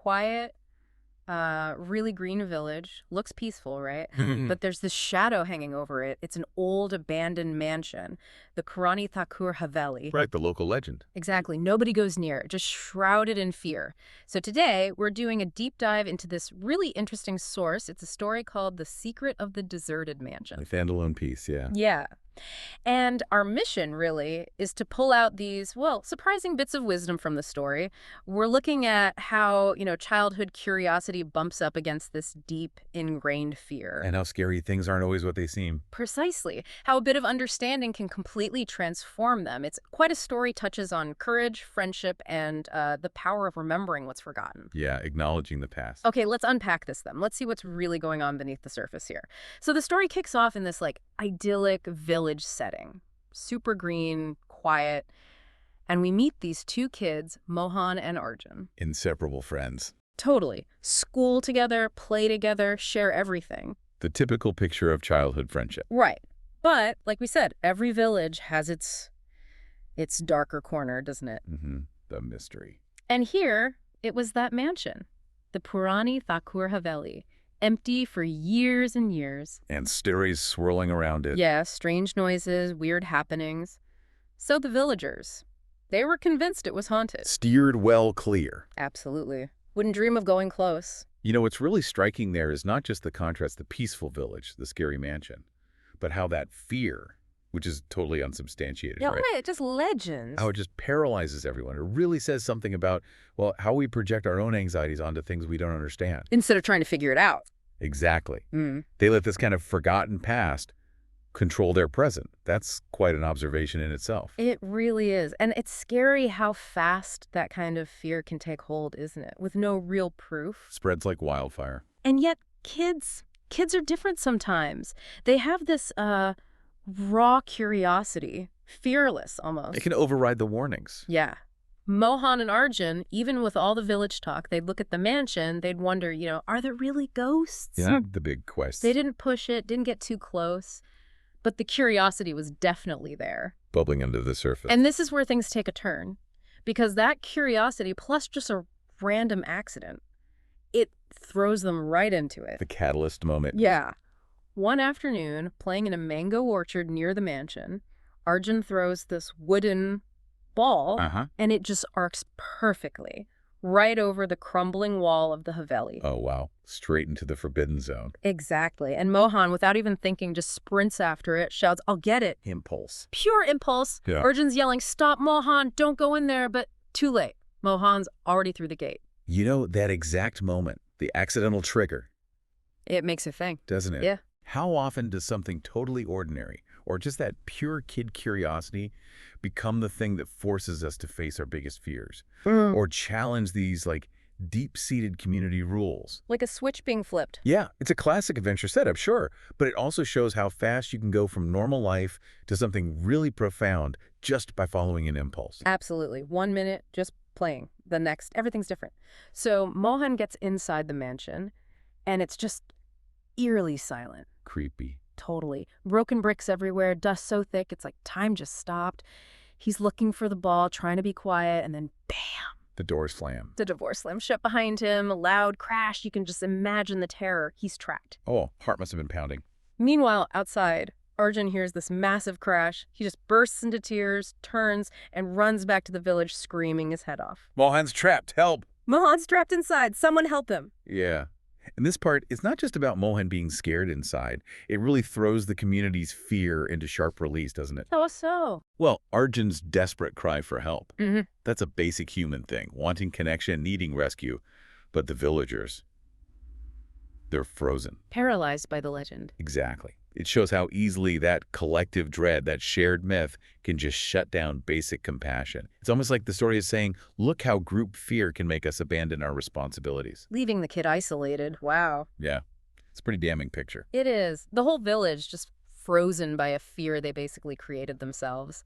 quiet, really green village. Looks peaceful, right? But there's this shadow hanging over it. It's an old abandoned mansion, the Karani Thakur Haveli. Right, the local legend. Exactly. Nobody goes near it, just shrouded in fear. So today, we're doing a deep dive into this really interesting source. It's a story called The Secret of the Deserted Mansion. A standalone piece, yeah. Yeah. And our mission, really, is to pull out these, well, surprising bits of wisdom from the story. We're looking at how, childhood curiosity bumps up against this deep, ingrained fear. And how scary things aren't always what they seem. Precisely. How a bit of understanding can completely transform them. It's quite a story, touches on courage, friendship, and the power of remembering what's forgotten. Yeah, acknowledging the past. Okay, let's unpack this then. Let's see what's really going on beneath the surface here. So the story kicks off in this, idyllic village setting. Super green, quiet. And we meet these two kids, Mohan and Arjun. Inseparable friends. Totally. School together, play together, share everything. The typical picture of childhood friendship. Right. But, like we said, every village has its darker corner, doesn't it? The mystery. And here, it was that mansion. The Purani Thakur Haveli. Empty for years and years. And stories swirling around it. Yeah, strange noises, weird happenings. So the villagers, they were convinced it was haunted. Steered well clear. Absolutely. Wouldn't dream of going close. What's really striking there is not just the contrast, the peaceful village, the scary mansion, but how that fear, which is totally unsubstantiated, Yeah, right? right, just legends. How it just paralyzes everyone. It really says something about, well, how we project our own anxieties onto things we don't understand. Instead of trying to figure it out. Exactly. They let this kind of forgotten past control their present. That's quite an observation in itself. It really is. And it's scary how fast that kind of fear can take hold, isn't it? With no real proof. Spreads like wildfire. And yet kids are different sometimes. They have this raw curiosity, fearless almost. It can override the warnings. Yeah. Mohan and Arjun, even with all the village talk, they'd look at the mansion, they'd wonder, are there really ghosts? Yeah, the big quest. They didn't push it, didn't get too close, but the curiosity was definitely there. Bubbling under the surface. And this is where things take a turn, because that curiosity, plus just a random accident, it throws them right into it. The catalyst moment. Yeah. One afternoon, playing in a mango orchard near the mansion, Arjun throws this wooden ball, and it just arcs perfectly right over the crumbling wall of the Haveli. Oh, wow. Straight into the forbidden zone. Exactly. And Mohan, without even thinking, just sprints after it, shouts, "I'll get it." Impulse. Pure impulse. Yeah. Arjun's yelling, "Stop, Mohan, don't go in there," but too late. Mohan's already through the gate. That exact moment, the accidental trigger. It makes you think. Doesn't it? Yeah. How often does something totally ordinary, or just that pure kid curiosity, become the thing that forces us to face our biggest fears? Or challenge these, deep-seated community rules? Like a switch being flipped. Yeah, it's a classic adventure setup, sure, but it also shows how fast you can go from normal life to something really profound just by following an impulse. Absolutely. 1 minute, just playing. The next, everything's different. So Mohan gets inside the mansion, and it's just eerily silent. Creepy. Totally. Broken bricks everywhere, dust so thick, it's like time just stopped. He's looking for the ball, trying to be quiet, and then bam! The doors slam. The door slams shut behind him, a loud crash. You can just imagine the terror. He's trapped. Oh, heart must have been pounding. Meanwhile, outside, Arjun hears this massive crash. He just bursts into tears, turns, and runs back to the village screaming his head off. Mohan's trapped. Help! Mohan's trapped inside. Someone help him. Yeah. And this part, it's not just about Mohan being scared inside. It really throws the community's fear into sharp relief, doesn't it? How so? Well, Arjun's desperate cry for help. That's a basic human thing, wanting connection, needing rescue. But the villagers, they're frozen. Paralyzed by the legend. Exactly. It shows how easily that collective dread, that shared myth, can just shut down basic compassion. It's almost like the story is saying, look how group fear can make us abandon our responsibilities. Leaving the kid isolated. Wow. Yeah. It's a pretty damning picture. It is. The whole village just frozen by a fear they basically created themselves.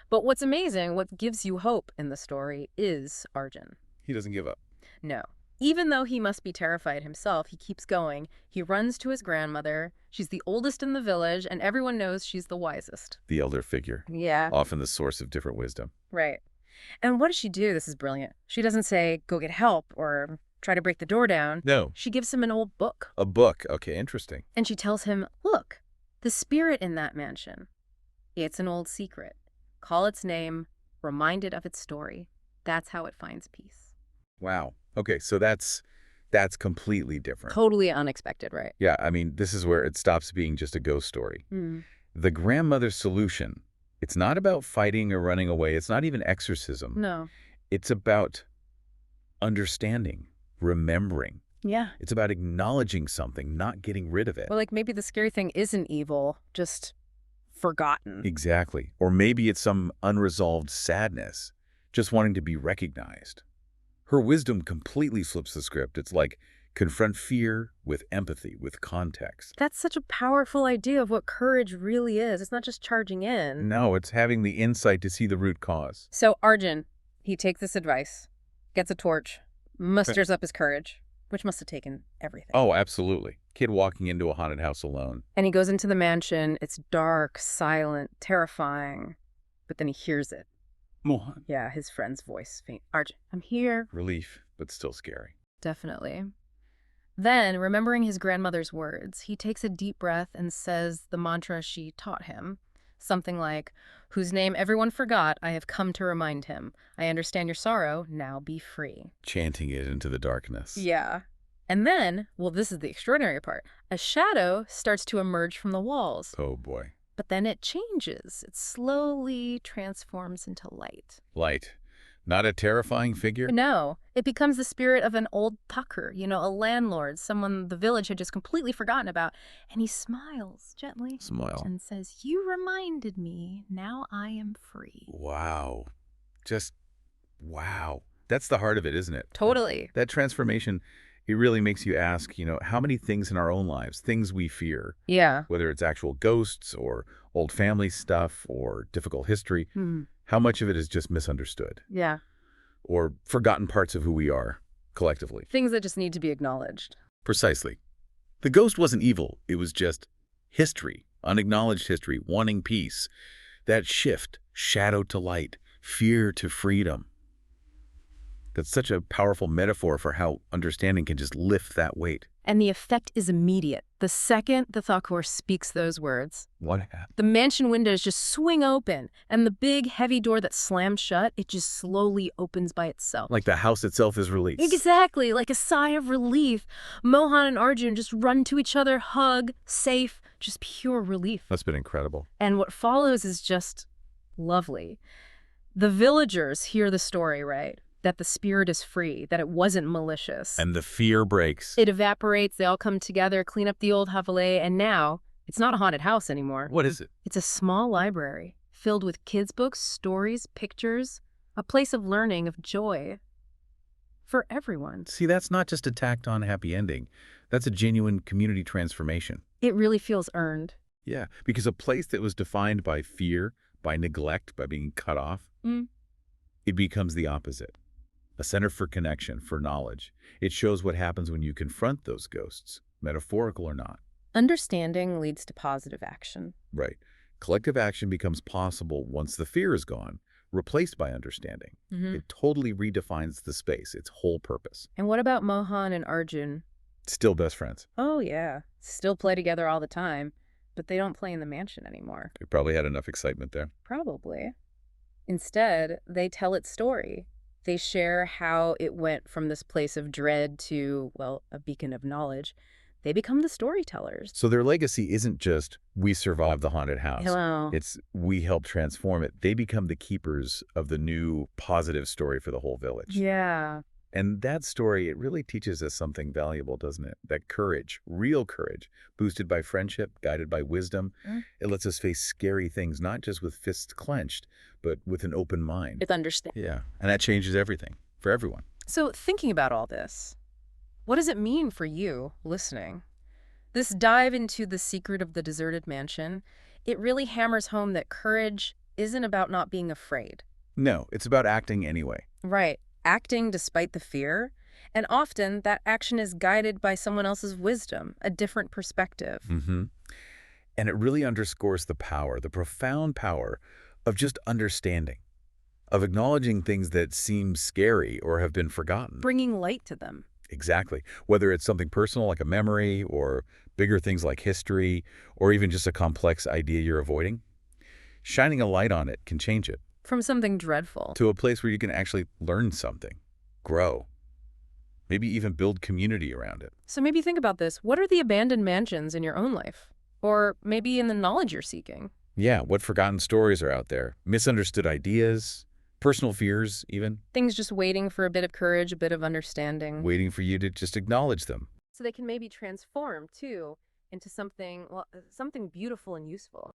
But what's amazing, what gives you hope in the story is Arjun. He doesn't give up. No. Even though he must be terrified himself, he keeps going. He runs to his grandmother. She's the oldest in the village, and everyone knows she's the wisest. The elder figure. Yeah. Often the source of different wisdom. Right. And what does she do? This is brilliant. She doesn't say, go get help, or try to break the door down, No. she gives him an old book. A book. Okay, interesting. And she tells him, look, the spirit in that mansion, it's an old secret. Call its name, remind it of its story. That's how it finds peace. Wow. Okay, so that's completely different. Totally unexpected, right? Yeah, I mean, this is where it stops being just a ghost story. The grandmother's solution, it's not about fighting or running away. It's not even exorcism. No. It's about understanding, remembering. Yeah. It's about acknowledging something, not getting rid of it. Well, like maybe the scary thing isn't evil, just forgotten. Exactly. Or maybe it's some unresolved sadness, just wanting to be recognized. Her wisdom completely flips the script. It's like confront fear with empathy, with context. That's such a powerful idea of what courage really is. It's not just charging in. No, it's having the insight to see the root cause. So Arjun, he takes this advice, gets a torch, musters up his courage, which must have taken everything. Oh, absolutely. Kid walking into a haunted house alone. And he goes into the mansion. It's dark, silent, terrifying. But then he hears it. Mohan. Yeah, his friend's voice. Faint. Arjun, I'm here. Relief, but still scary. Definitely. Then, remembering his grandmother's words, he takes a deep breath and says the mantra she taught him. Something like, whose name everyone forgot, I have come to remind him. I understand your sorrow, now be free. Chanting it into the darkness. Yeah. And then, well, this is the extraordinary part, a shadow starts to emerge from the walls. Oh, boy. But then it changes. It slowly transforms into light. Light. Not a terrifying figure? No, it becomes the spirit of an old tucker, a landlord, someone the village had just completely forgotten about. And he smiles gently. Smile. And says, you reminded me, now I am free. Wow. Just, wow. That's the heart of it, isn't it? Totally. That transformation, it really makes you ask, how many things in our own lives, things we fear, Yeah. whether it's actual ghosts or old family stuff or difficult history, how much of it is just misunderstood? Yeah. Or forgotten parts of who we are, collectively. Things that just need to be acknowledged. Precisely. The ghost wasn't evil. It was just history, unacknowledged history, wanting peace. That shift, shadow to light, fear to freedom. That's such a powerful metaphor for how understanding can just lift that weight. And the effect is immediate. The second the Thakur speaks those words, What happened? the mansion windows just swing open, and the big, heavy door that slams shut, it just slowly opens by itself. Like the house itself is released. Exactly, like a sigh of relief. Mohan and Arjun just run to each other, hug, safe, just pure relief. That's been incredible. And what follows is just lovely. The villagers hear the story, right? That the spirit is free, that it wasn't malicious. And the fear breaks. It evaporates, they all come together, clean up the old Haveli, and now it's not a haunted house anymore. What is it? It's a small library filled with kids' books, stories, pictures, a place of learning, of joy for everyone. See, that's not just a tacked on happy ending. That's a genuine community transformation. It really feels earned. Yeah, because a place that was defined by fear, by neglect, by being cut off, it becomes the opposite. A center for connection, for knowledge. It shows what happens when you confront those ghosts, metaphorical or not. Understanding leads to positive action. Right. Collective action becomes possible once the fear is gone, replaced by understanding. It totally redefines the space, its whole purpose. And what about Mohan and Arjun? Still best friends. Oh, yeah. Still play together all the time, but they don't play in the mansion anymore. They probably had enough excitement there. Probably. Instead, they tell its story. They share how it went from this place of dread to, well, a beacon of knowledge. They become the storytellers. So their legacy isn't just, we survived the haunted house. Hello. It's, we helped transform it. They become the keepers of the new positive story for the whole village. Yeah. And that story, it really teaches us something valuable, doesn't it? That courage, real courage, boosted by friendship, guided by wisdom. It lets us face scary things, not just with fists clenched, but with an open mind. With understanding. Yeah, and that changes everything for everyone. So thinking about all this, what does it mean for you listening? This dive into the secret of the deserted mansion, it really hammers home that courage isn't about not being afraid. No, it's about acting anyway. Right. Acting despite the fear. And often that action is guided by someone else's wisdom, a different perspective. And it really underscores the power, the profound power of just understanding, of acknowledging things that seem scary or have been forgotten. Bringing light to them. Exactly. Whether it's something personal like a memory or bigger things like history or even just a complex idea you're avoiding, shining a light on it can change it From something dreadful. to a place where you can actually learn something, grow, maybe even build community around it. So maybe think about this. What are the abandoned mansions in your own life? Or maybe in the knowledge you're seeking? Yeah, what forgotten stories are out there? Misunderstood ideas, personal fears even, Things just waiting for a bit of courage, a bit of understanding. waiting for you to just acknowledge them. So they can maybe transform, too, into something, well, something beautiful and useful.